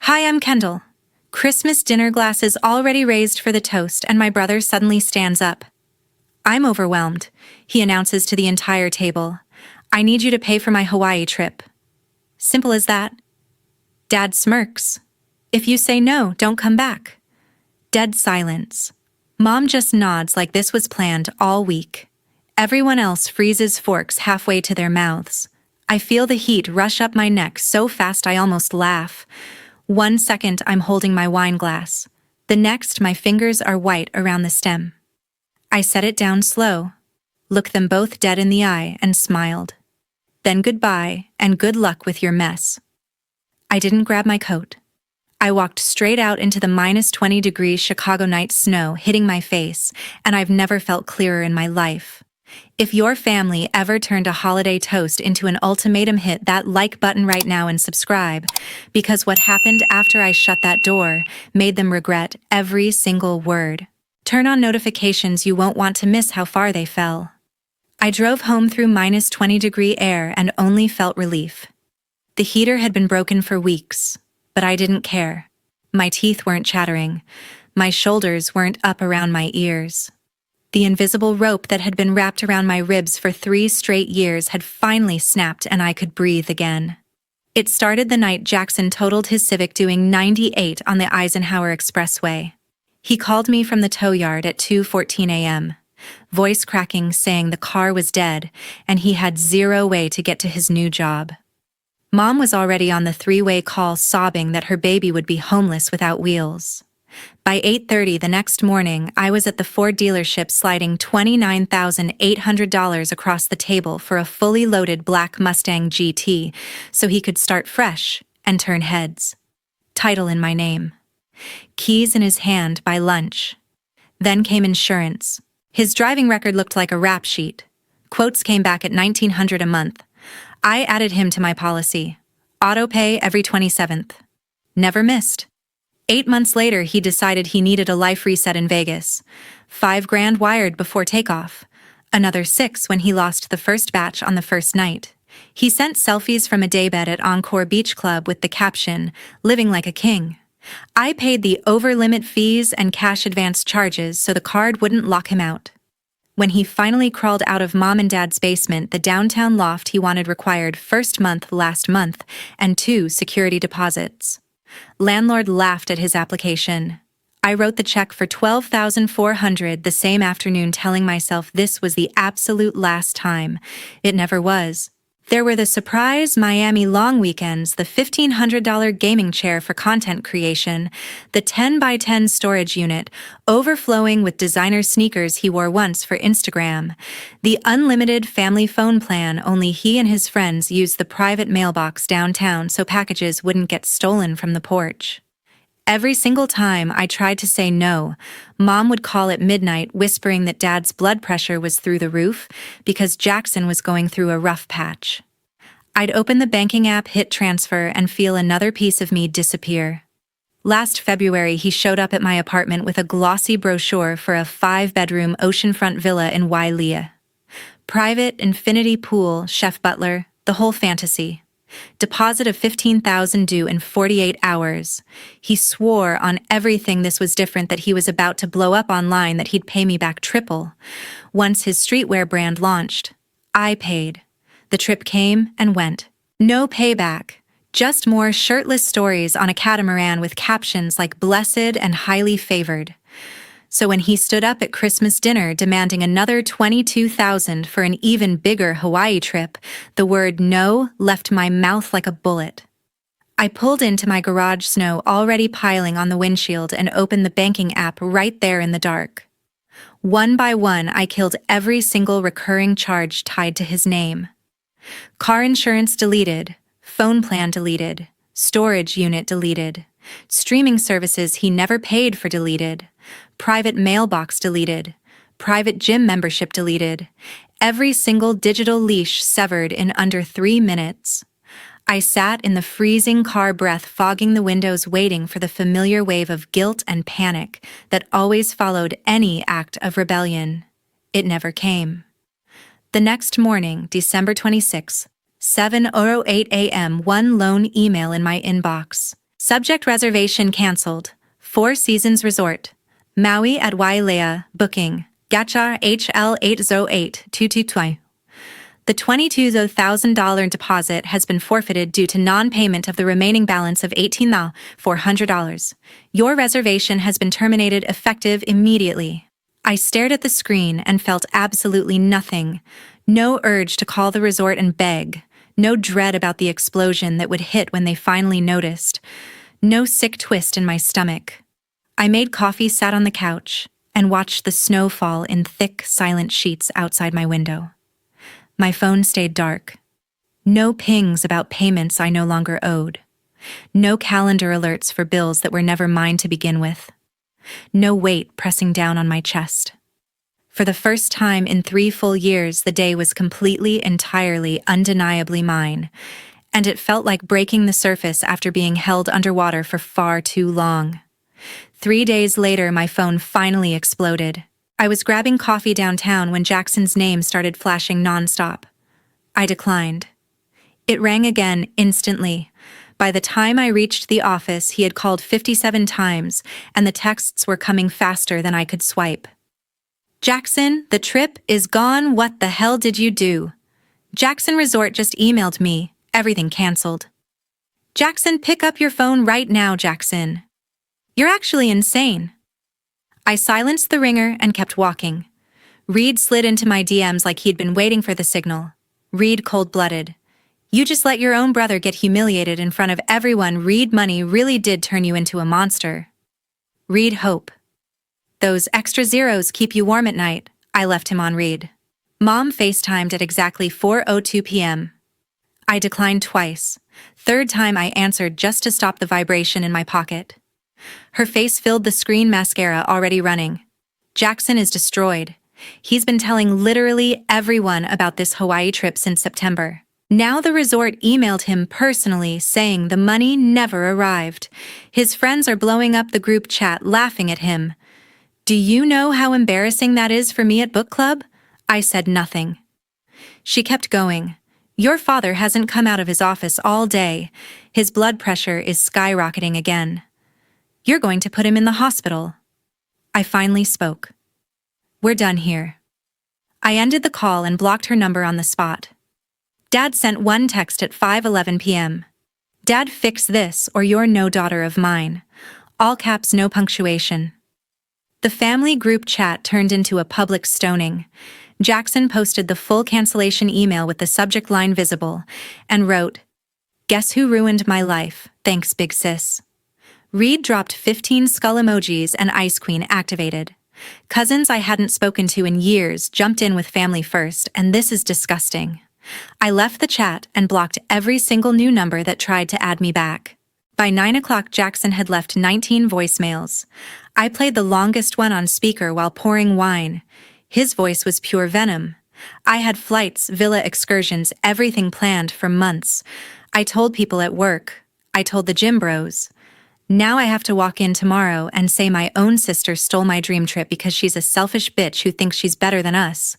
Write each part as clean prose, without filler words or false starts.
Hi, I'm Kendall. Christmas dinner glasses already raised for the toast, and my brother suddenly stands up. I'm overwhelmed, he announces to the entire table. I need you to pay for my Hawaii trip. Simple as that. Dad smirks. If you say no, don't come back. Dead silence. Mom just nods like this was planned all week. Everyone else freezes forks halfway to their mouths. I feel the heat rush up my neck so fast I almost laugh. 1 second I'm holding my wine glass. The next my fingers are white around the stem. I set it down slow, looked them both dead in the eye and smiled. Then goodbye and good luck with your mess. I didn't grab my coat. I walked straight out into the -20-degree Chicago night snow hitting my face, and I've never felt clearer in my life. If your family ever turned a holiday toast into an ultimatum, hit that like button right now and subscribe, because what happened after I shut that door made them regret every single word. Turn on notifications, you won't want to miss how far they fell. I drove home through -20-degree air and only felt relief. The heater had been broken for weeks, but I didn't care. My teeth weren't chattering. My shoulders weren't up around my ears. The invisible rope that had been wrapped around my ribs for 3 straight years had finally snapped and I could breathe again. It started the night Jaxon totaled his Civic doing 98 on the Eisenhower Expressway. He called me from the tow yard at 2:14 a.m., voice cracking, saying the car was dead and he had zero way to get to his new job. Mom was already on the 3-way call sobbing that her baby would be homeless without wheels. By 8:30 the next morning, I was at the Ford dealership sliding $29,800 across the table for a fully loaded black Mustang GT so he could start fresh and turn heads. Title in my name. Keys in his hand by lunch. Then came insurance. His driving record looked like a rap sheet. Quotes came back at $1,900 a month. I added him to my policy. Auto pay every 27th. Never missed. 8 months later, he decided he needed a life reset in Vegas. $5,000 wired before takeoff. Another 6 when he lost the first batch on the first night. He sent selfies from a daybed at Encore Beach Club with the caption, "Living like a king." I paid the over-limit fees and cash advance charges so the card wouldn't lock him out. When he finally crawled out of Mom and Dad's basement, the downtown loft he wanted required first month last month and 2 security deposits. Landlord laughed at his application. I wrote the check for $12,400 the same afternoon, telling myself this was the absolute last time. It never was. There were the surprise Miami long weekends, the $1,500 gaming chair for content creation, the 10x10 storage unit, overflowing with designer sneakers he wore once for Instagram, the unlimited family phone plan only he and his friends used the private mailbox downtown so packages wouldn't get stolen from the porch. Every single time I tried to say no, Mom would call at midnight whispering that Dad's blood pressure was through the roof because Jaxon was going through a rough patch. I'd open the banking app, hit transfer, and feel another piece of me disappear. Last February, he showed up at my apartment with a glossy brochure for a 5-bedroom oceanfront villa in Wailea. Private, infinity pool, chef butler, the whole fantasy. Deposit of $15,000 due in 48 hours. He swore on everything this was different, that he was about to blow up online, that he'd pay me back triple. Once his streetwear brand launched, I paid. The trip came and went. No payback. Just more shirtless stories on a catamaran with captions like blessed and highly favored. So when he stood up at Christmas dinner demanding another $22,000 for an even bigger Hawaii trip, the word no left my mouth like a bullet. I pulled into my garage, snow already piling on the windshield, and opened the banking app right there in the dark. One by one, I killed every single recurring charge tied to his name. Car insurance deleted, phone plan deleted, storage unit deleted, streaming services he never paid for deleted, private mailbox deleted, private gym membership deleted, every single digital leash severed in under 3 minutes. I sat in the freezing car breath, fogging the windows, waiting for the familiar wave of guilt and panic that always followed any act of rebellion. It never came. The next morning, December 26, 7:08 a.m., one lone email in my inbox. Subject reservation cancelled. Four Seasons Resort. Maui at Wailea. Booking. Gachar HL 80822. The $22,000 deposit has been forfeited due to non-payment of the remaining balance of $18,400. Your reservation has been terminated effective immediately. I stared at the screen and felt absolutely nothing. No urge to call the resort and beg. No dread about the explosion that would hit when they finally noticed. No sick twist in my stomach. I made coffee, sat on the couch, and watched the snow fall in thick, silent sheets outside my window. My phone stayed dark. No pings about payments I no longer owed. No calendar alerts for bills that were never mine to begin with. No weight pressing down on my chest. For the first time in 3 full years, the day was completely, entirely, undeniably mine, and it felt like breaking the surface after being held underwater for far too long. 3 days later, my phone finally exploded. I was grabbing coffee downtown when Jaxon's name started flashing nonstop. I declined. It rang again instantly. By the time I reached the office, he had called 57 times, and the texts were coming faster than I could swipe. Jaxon, the trip is gone. What the hell did you do? Jaxon Resort just emailed me. Everything canceled. Jaxon, pick up your phone right now, Jaxon. You're actually insane. I silenced the ringer and kept walking. Reed slid into my DMs like he'd been waiting for the signal. Reed cold-blooded. You just let your own brother get humiliated in front of everyone. Reed, money really did turn you into a monster. Reed, hope. Those extra zeros keep you warm at night. I left him on read. Mom FaceTimed at exactly 4:02 p.m. I declined twice. Third time I answered just to stop the vibration in my pocket. Her face filled the screen, mascara already running. Jaxon is destroyed. He's been telling literally everyone about this Hawaii trip since September. Now the resort emailed him personally saying the money never arrived. His friends are blowing up the group chat, laughing at him. Do you know how embarrassing that is for me at book club? I said nothing. She kept going. Your father hasn't come out of his office all day. His blood pressure is skyrocketing again. You're going to put him in the hospital. I finally spoke. We're done here. I ended the call and blocked her number on the spot. Dad sent one text at 5:11 p.m. Dad, fix this or you're no daughter of mine. All caps, no punctuation. The family group chat turned into a public stoning. Jaxon posted the full cancellation email with the subject line visible and wrote, "Guess who ruined my life? Thanks, big sis." Reed dropped 15 skull emojis and Ice Queen activated. Cousins I hadn't spoken to in years jumped in with family first, and this is disgusting. I left the chat and blocked every single new number that tried to add me back. By 9 o'clock, Jaxon had left 19 voicemails. I played the longest one on speaker while pouring wine. His voice was pure venom. I had flights, villa excursions, everything planned for months. I told people at work. I told the gym bros. Now I have to walk in tomorrow and say my own sister stole my dream trip because she's a selfish bitch who thinks she's better than us.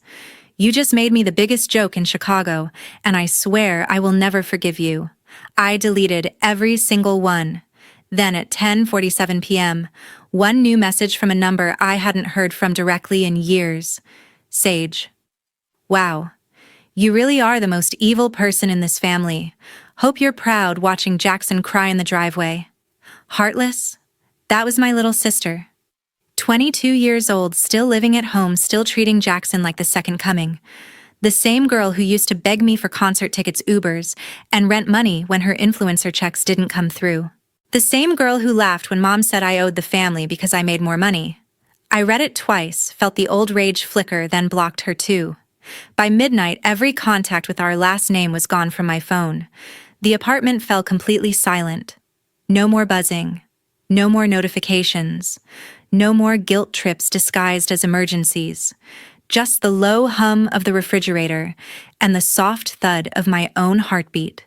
You just made me the biggest joke in Chicago, and I swear I will never forgive you. I deleted every single one. Then at 10:47 p.m., one new message from a number I hadn't heard from directly in years. Sage. Wow. You really are the most evil person in this family. Hope you're proud watching Jaxon cry in the driveway. Heartless? That was my little sister. 22 years old, still living at home, still treating Jaxon like the second coming. The same girl who used to beg me for concert tickets, Ubers, and rent money when her influencer checks didn't come through. The same girl who laughed when Mom said I owed the family because I made more money. I read it twice, felt the old rage flicker, then blocked her too. By midnight, every contact with our last name was gone from my phone. The apartment fell completely silent. No more buzzing. No more notifications. No more guilt trips disguised as emergencies. Just the low hum of the refrigerator and the soft thud of my own heartbeat.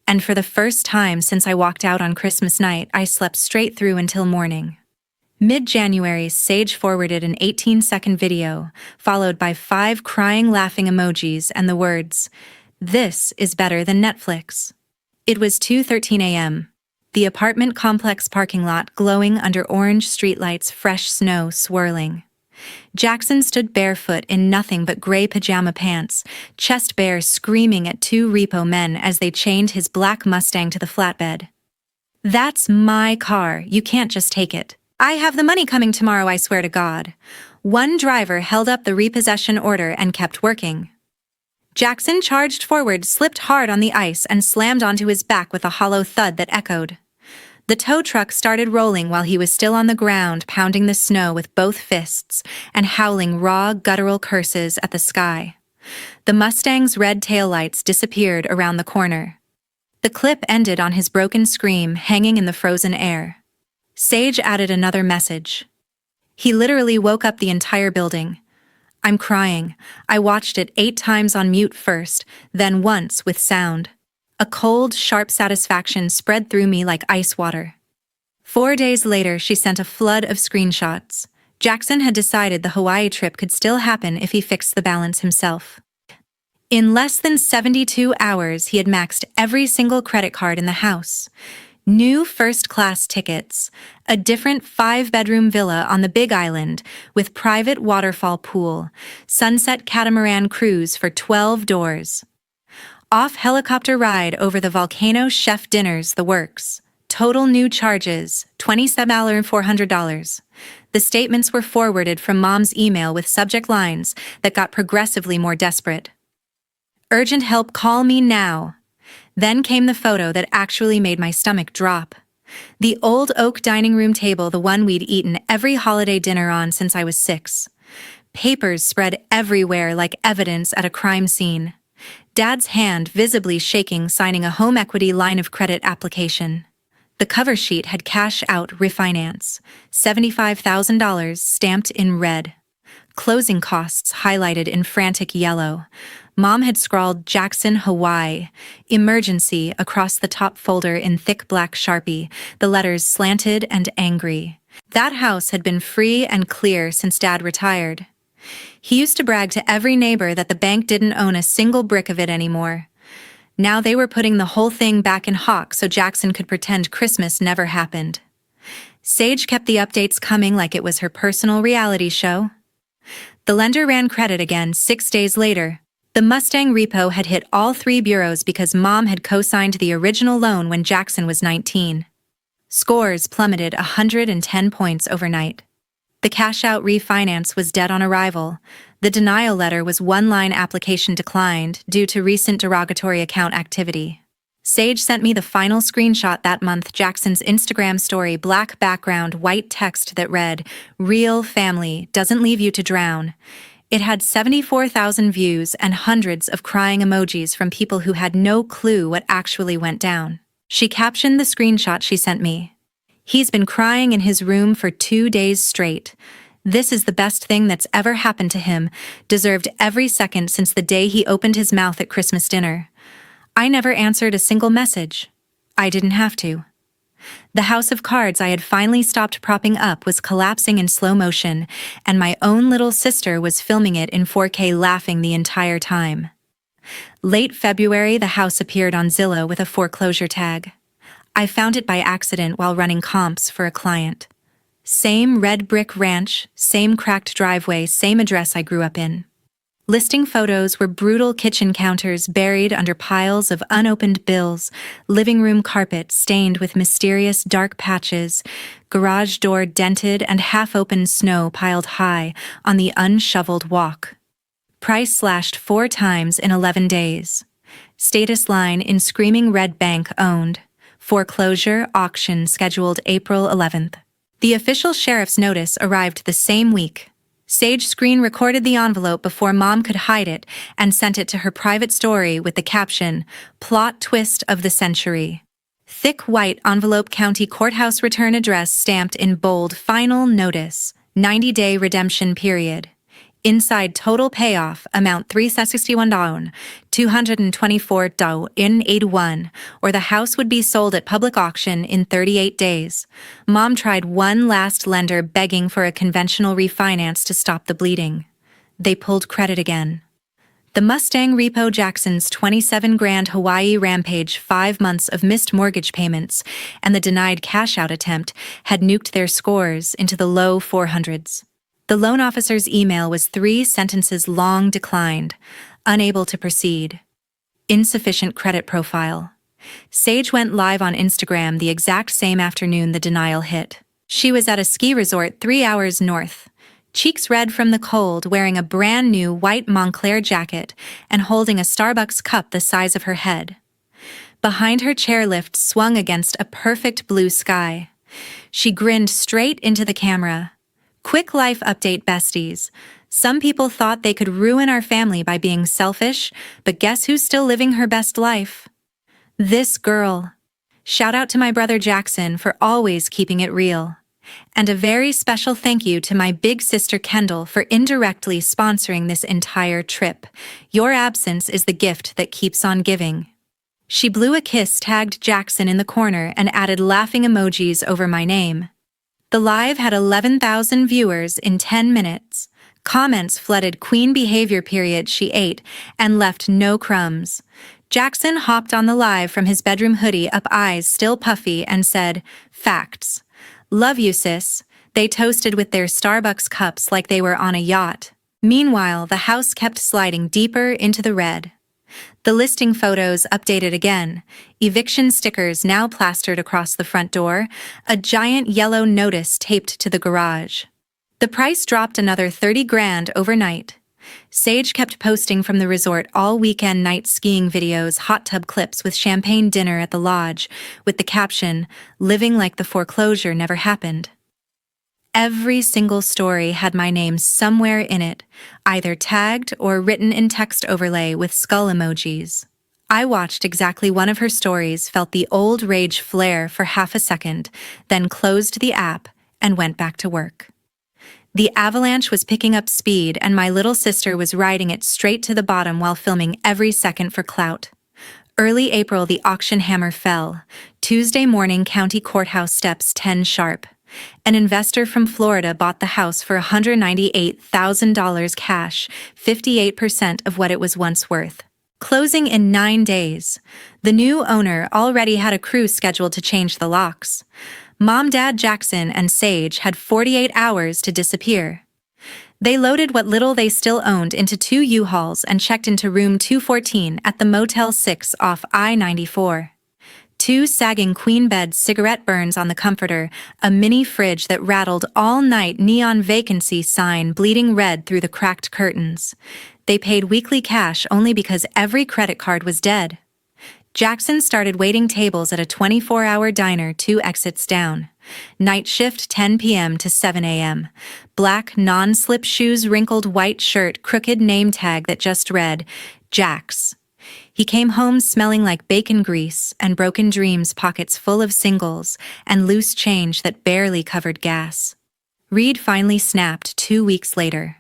And for the first time since I walked out on Christmas night, I slept straight through until morning. Mid-January, Sage forwarded an 18-second video, followed by 5 crying, laughing emojis and the words, "This is better than Netflix." It was 2:13 a.m. the apartment complex parking lot glowing under orange streetlights, fresh snow swirling. Jaxon stood barefoot in nothing but gray pajama pants, chest bare, screaming at two repo men as they chained his black Mustang to the flatbed. "That's my car, you can't just take it. I have the money coming tomorrow, I swear to God." One driver held up the repossession order and kept working. Jaxon charged forward, slipped hard on the ice, and slammed onto his back with a hollow thud that echoed. The tow truck started rolling while he was still on the ground, pounding the snow with both fists and howling raw, guttural curses at the sky. The Mustang's red taillights disappeared around the corner. The clip ended on his broken scream hanging in the frozen air. Sage added another message. He literally woke up the entire building. I'm crying. I watched it 8 times on mute first, then once with sound. A cold, sharp satisfaction spread through me like ice water. 4 days later, she sent a flood of screenshots. Jaxon had decided the Hawaii trip could still happen if he fixed the balance himself. In less than 72 hours, he had maxed every single credit card in the house. New first-class tickets, a different 5-bedroom villa on the Big Island with private waterfall pool, sunset catamaran cruise for 12 doors. Off helicopter ride over the volcano, chef dinners, the works. Total new charges, $27,400. The statements were forwarded from Mom's email with subject lines that got progressively more desperate. Urgent help, call me now. Then came the photo that actually made my stomach drop. The old oak dining room table, the one we'd eaten every holiday dinner on since I was 6. Papers spread everywhere like evidence at a crime scene. Dad's hand visibly shaking, signing a home equity line of credit application. The cover sheet had cash out refinance, $75,000 stamped in red. Closing costs highlighted in frantic yellow. Mom had scrawled Jaxon, Hawaii, emergency across the top folder in thick black Sharpie, the letters slanted and angry. That house had been free and clear since Dad retired. He used to brag to every neighbor that the bank didn't own a single brick of it anymore. Now they were putting the whole thing back in hock so Jaxon could pretend Christmas never happened. Sage kept the updates coming like it was her personal reality show. The lender ran credit again 6 days later. The Mustang repo had hit all 3 bureaus because Mom had co-signed the original loan when Jaxon was 19. Scores plummeted 110 points overnight. The cash-out refinance was dead on arrival. The denial letter was 1-line application declined due to recent derogatory account activity. Sage sent me the final screenshot that month, Jaxon's Instagram story, black background, white text that read, "Real family, doesn't leave you to drown." It had 74,000 views and hundreds of crying emojis from people who had no clue what actually went down. She captioned the screenshot she sent me. "He's been crying in his room for 2 days straight. This is the best thing that's ever happened to him, deserved every second since the day he opened his mouth at Christmas dinner. I never answered a single message. I didn't have to." The house of cards I had finally stopped propping up was collapsing in slow motion, and my own little sister was filming it in 4K, laughing the entire time. Late February, the house appeared on Zillow with a foreclosure tag. I found it by accident while running comps for a client. Same red brick ranch, same cracked driveway, same address I grew up in. Listing photos were brutal kitchen counters buried under piles of unopened bills, living room carpet stained with mysterious dark patches, garage door dented, and half-open snow piled high on the unshoveled walk. Price slashed 4 times in 11 days. Status line in screaming red, bank owned. Foreclosure auction scheduled April 11th. The official sheriff's notice arrived the same week. Sage screen recorded the envelope before Mom could hide it and sent it to her private story with the caption, "Plot twist of the century." Thick white envelope, county courthouse return address stamped in bold, final notice, 90-day redemption period. Inside, total payoff, amount $361, $224 in 81, or the house would be sold at public auction in 38 days. Mom tried one last lender begging for a conventional refinance to stop the bleeding. They pulled credit again. The Mustang repo Jaxon's 27 grand Hawaii rampage, 5 months of missed mortgage payments, and the denied cash-out attempt had nuked their scores into the low 400s. The loan officer's email was 3 sentences long: declined, unable to proceed, insufficient credit profile. Sage went live on Instagram the exact same afternoon the denial hit. She was at a ski resort 3 hours north, cheeks red from the cold, wearing a brand new white Montclair jacket and holding a Starbucks cup the size of her head. Behind her, chairlift swung against a perfect blue sky. She grinned straight into the camera. Quick life update, besties. Some people thought they could ruin our family by being selfish, but guess who's still living her best life? This girl. Shout out to my brother Jaxon for always keeping it real. And a very special thank you to my big sister Kendall for indirectly sponsoring this entire trip. Your absence is the gift that keeps on giving. She blew a kiss, tagged Jaxon in the corner, and added laughing emojis over my name. The live had 11,000 viewers in 10 minutes. Comments flooded queen behavior period. She ate and left no crumbs. Jaxon hopped on the live from his bedroom, hoodie up, eyes still puffy, and said, "Facts. Love you, sis." They toasted with their Starbucks cups like they were on a yacht. Meanwhile, the house kept sliding deeper into the red. The listing photos updated again, eviction stickers now plastered across the front door, a giant yellow notice taped to the garage. The price dropped another 30 grand overnight. Sage kept posting from the resort all weekend: night skiing videos, hot tub clips with champagne dinner at the lodge, with the caption, "Living like the foreclosure never happened." Every single story had my name somewhere in it, either tagged or written in text overlay with skull emojis. I watched exactly one of her stories, felt the old rage flare for half a second, then closed the app and went back to work. The avalanche was picking up speed, and my little sister was riding it straight to the bottom while filming every second for clout. Early April, the auction hammer fell. Tuesday morning, county courthouse steps 10 sharp. An investor from Florida bought the house for $198,000 cash, 58% of what it was once worth. Closing in 9 days. The new owner already had a crew scheduled to change the locks. Mom, Dad, Jaxon, and Sage had 48 hours to disappear. They loaded what little they still owned into 2 U-Hauls and checked into room 214 at the Motel 6 off I-94. 2 sagging queen beds, cigarette burns on the comforter, a mini fridge that rattled all night, neon vacancy sign bleeding red through the cracked curtains. They paid weekly cash only because every credit card was dead. Jaxon started waiting tables at a 24-hour diner 2 exits down. Night shift 10 p.m. to 7 a.m. Black non-slip shoes, wrinkled white shirt, crooked name tag that just read, Jax. He came home smelling like bacon grease and broken dreams, pockets full of singles and loose change that barely covered gas. Reed finally snapped 2 weeks later.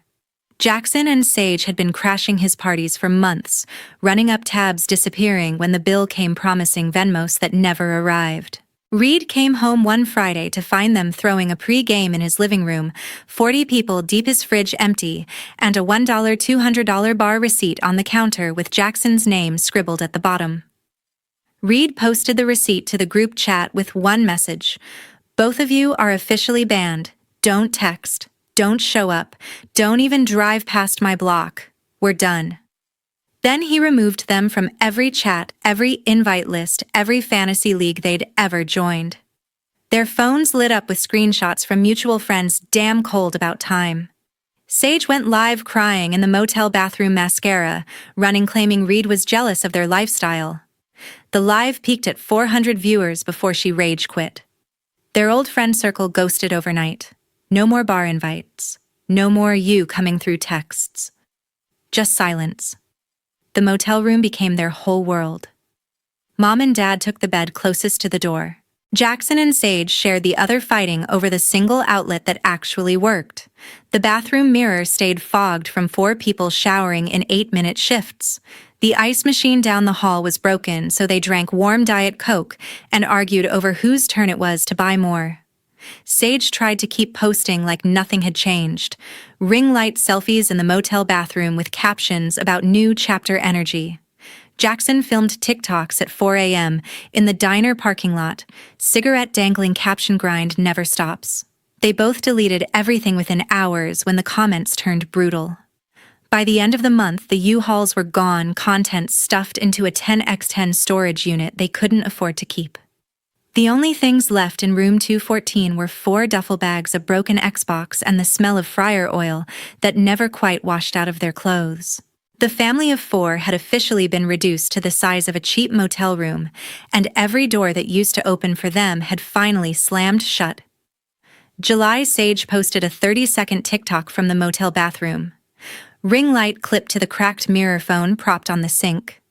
Jaxon and Sage had been crashing his parties for months, running up tabs, disappearing when the bill came, promising Venmos that never arrived. Reed came home one Friday to find them throwing a pre-game in his living room, 40 people deep, his fridge empty, and a $1 $200 bar receipt on the counter with Jaxon's name scribbled at the bottom. Reed posted the receipt to the group chat with one message: "Both of you are officially banned. Don't text. Don't show up. Don't even drive past my block. We're done." Then he removed them from every chat, every invite list, every fantasy league they'd ever joined. Their phones lit up with screenshots from mutual friends. Damn cold about time. Sage went live crying in the motel bathroom, mascara running, claiming Reed was jealous of their lifestyle. The live peaked at 400 viewers before she rage quit. Their old friend circle ghosted overnight. No more bar invites. No more you coming through texts. Just silence. The motel room became their whole world. Mom and Dad took the bed closest to the door. Jaxon and Sage shared the other, fighting over the single outlet that actually worked. The bathroom mirror stayed fogged from 4 people showering in 8-minute shifts. The ice machine down the hall was broken, so they drank warm Diet Coke and argued over whose turn it was to buy more. Sage tried to keep posting like nothing had changed. Ring light selfies in the motel bathroom with captions about new chapter energy. Jaxon filmed TikToks at 4 a.m. in the diner parking lot. Cigarette dangling caption grind never stops. They both deleted everything within hours when the comments turned brutal. By the end of the month, the U-Hauls were gone, content stuffed into a 10x10 storage unit they couldn't afford to keep. The only things left in room 214 were 4 duffel bags, a broken Xbox, and the smell of fryer oil that never quite washed out of their clothes. The family of 4 had officially been reduced to the size of a cheap motel room, and every door that used to open for them had finally slammed shut. July. Sage posted a 30-second TikTok from the motel bathroom. Ring light clipped to the cracked mirror phone propped on the sink.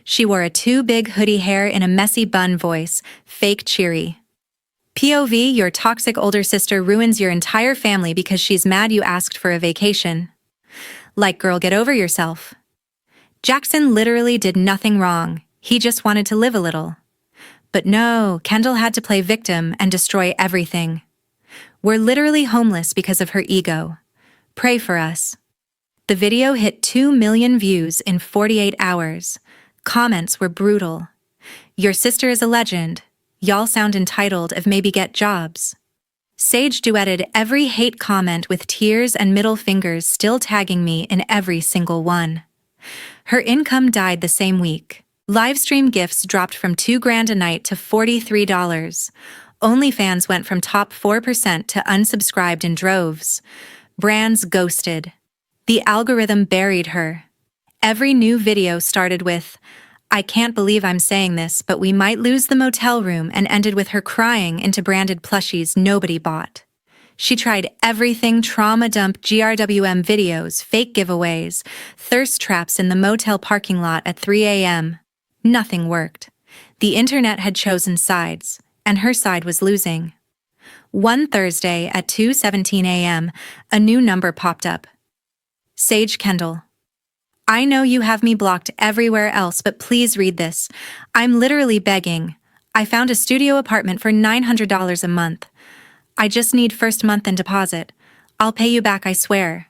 She wore a too big hoodie hair in a messy bun voice, fake cheery. POV, your toxic older sister ruins your entire family because she's mad you asked for a vacation. Like, girl, get over yourself. Jaxon literally did nothing wrong. He just wanted to live a little. But no, Kendall had to play victim and destroy everything. We're literally homeless because of her ego. Pray for us. The video hit 2 million views in 48 hours. Comments were brutal. Your sister is a legend. Y'all sound entitled of maybe get jobs. Sage duetted every hate comment with tears and middle fingers, still tagging me in every single one. Her income died the same week. Livestream gifts dropped from $2,000 a night to $43. OnlyFans went from top 4% to unsubscribed in droves. Brands ghosted. The algorithm buried her. Every new video started with, "I can't believe I'm saying this, but we might lose the motel room," and ended with her crying into branded plushies nobody bought. She tried everything: trauma dump, GRWM videos, fake giveaways, thirst traps in the motel parking lot at 3 a.m. Nothing worked. The internet had chosen sides, and her side was losing. One Thursday at 2:17 a.m., a new number popped up. Sage Kendall. I know you have me blocked everywhere else, but please read this. I'm literally begging. I found a studio apartment for $900 a month. I just need first month and deposit. I'll pay you back, I swear.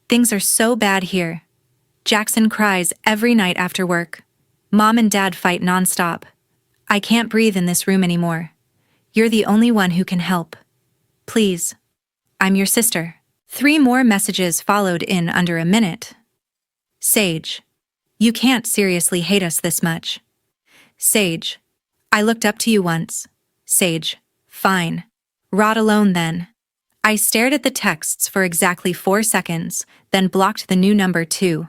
Things are so bad here. Jaxon cries every night after work. Mom and Dad fight nonstop. I can't breathe in this room anymore. You're the only one who can help. Please. I'm your sister. 3 more messages followed in under a minute. Sage. You can't seriously hate us this much. Sage. I looked up to you once. Sage. Fine. Rot alone then. I stared at the texts for exactly 4 seconds, then blocked the new number too.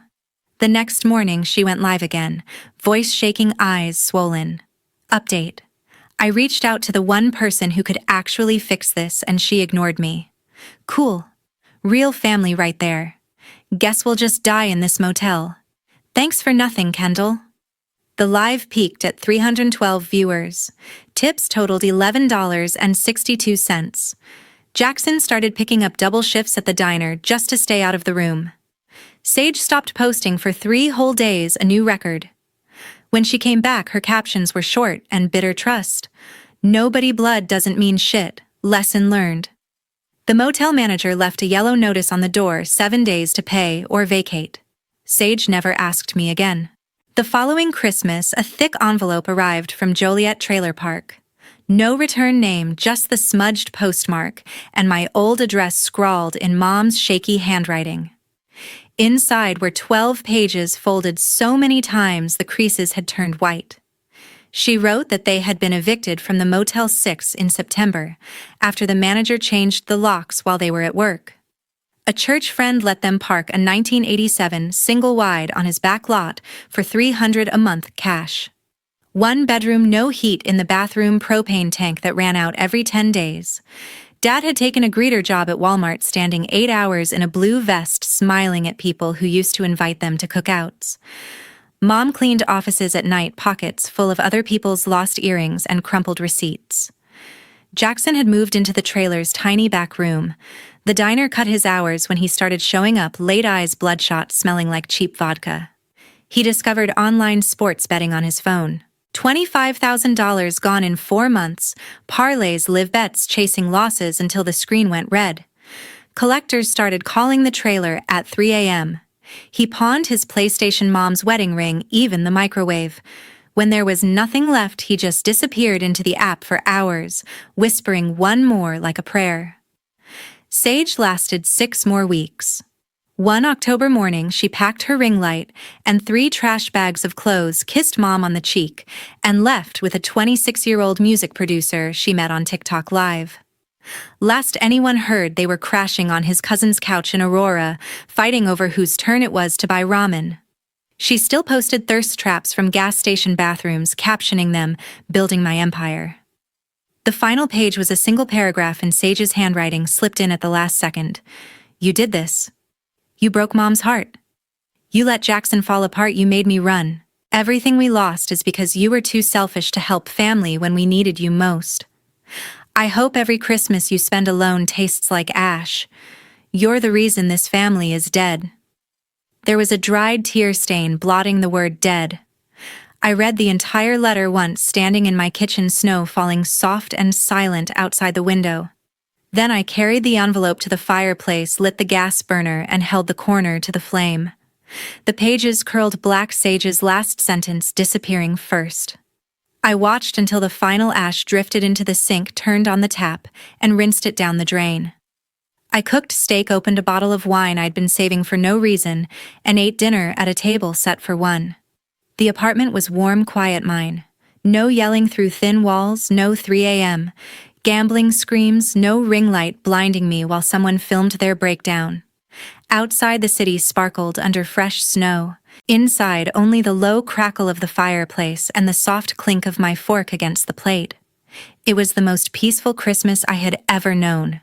The next morning she went live again, voice shaking, eyes swollen. Update. I reached out to the one person who could actually fix this and she ignored me. Cool. Real family right there. Guess we'll just die in this motel. Thanks for nothing, Kendall. The live peaked at 312 viewers. Tips totaled $11.62. Jaxon started picking up double shifts at the diner just to stay out of the room. Sage stopped posting for 3 whole days, a new record. When she came back, her captions were short and bitter trust. Nobody blood doesn't mean shit. Lesson learned. The motel manager left a yellow notice on the door, 7 days to pay or vacate. Sage never asked me again. The following Christmas, a thick envelope arrived from Joliet Trailer Park. No return name, just the smudged postmark, and my old address scrawled in Mom's shaky handwriting. Inside were 12 pages folded so many times the creases had turned white. She wrote that they had been evicted from the Motel 6 in September, after the manager changed the locks while they were at work. A church friend let them park a 1987 single-wide on his back lot for $300 a month cash. 1 bedroom, no heat in the bathroom, propane tank that ran out every 10 days. Dad had taken a greeter job at Walmart, standing 8 hours in a blue vest smiling at people who used to invite them to cookouts. Mom cleaned offices at night, pockets full of other people's lost earrings and crumpled receipts. Jaxon had moved into the trailer's tiny back room. The diner cut his hours when he started showing up, late, eyes bloodshot, smelling like cheap vodka. He discovered online sports betting on his phone. $25,000 gone in 4 months, parlays, live bets chasing losses until the screen went red. Collectors started calling the trailer at 3 a.m. He pawned his PlayStation mom's wedding ring, even the microwave. When there was nothing left, he just disappeared into the app for hours, whispering one more like a prayer. Sage lasted 6 more weeks. One October morning, she packed her ring light and 3 trash bags of clothes, kissed Mom on the cheek, and left with a 26-year-old music producer she met on TikTok Live. Last anyone heard, they were crashing on his cousin's couch in Aurora, fighting over whose turn it was to buy ramen. She still posted thirst traps from gas station bathrooms, captioning them, "Building my empire." The final page was a single paragraph in Sage's handwriting, slipped in at the last second. "You did this. You broke Mom's heart. You let Jaxon fall apart. You made me run. Everything we lost is because you were too selfish to help family when we needed you most. I hope every Christmas you spend alone tastes like ash. You're the reason this family is dead." There was a dried tear stain blotting the word dead. I read the entire letter once, standing in my kitchen, snow falling soft and silent outside the window. Then I carried the envelope to the fireplace, lit the gas burner, and held the corner to the flame. The pages curled black, Sage's last sentence disappearing first. I watched until the final ash drifted into the sink, turned on the tap, and rinsed it down the drain. I cooked steak, opened a bottle of wine I'd been saving for no reason, and ate dinner at a table set for one. The apartment was warm, quiet mine. No yelling through thin walls, no 3 a.m. Gambling screams, no ring light blinding me while someone filmed their breakdown. Outside, the city sparkled under fresh snow. Inside, only the low crackle of the fireplace and the soft clink of my fork against the plate. It was the most peaceful Christmas I had ever known.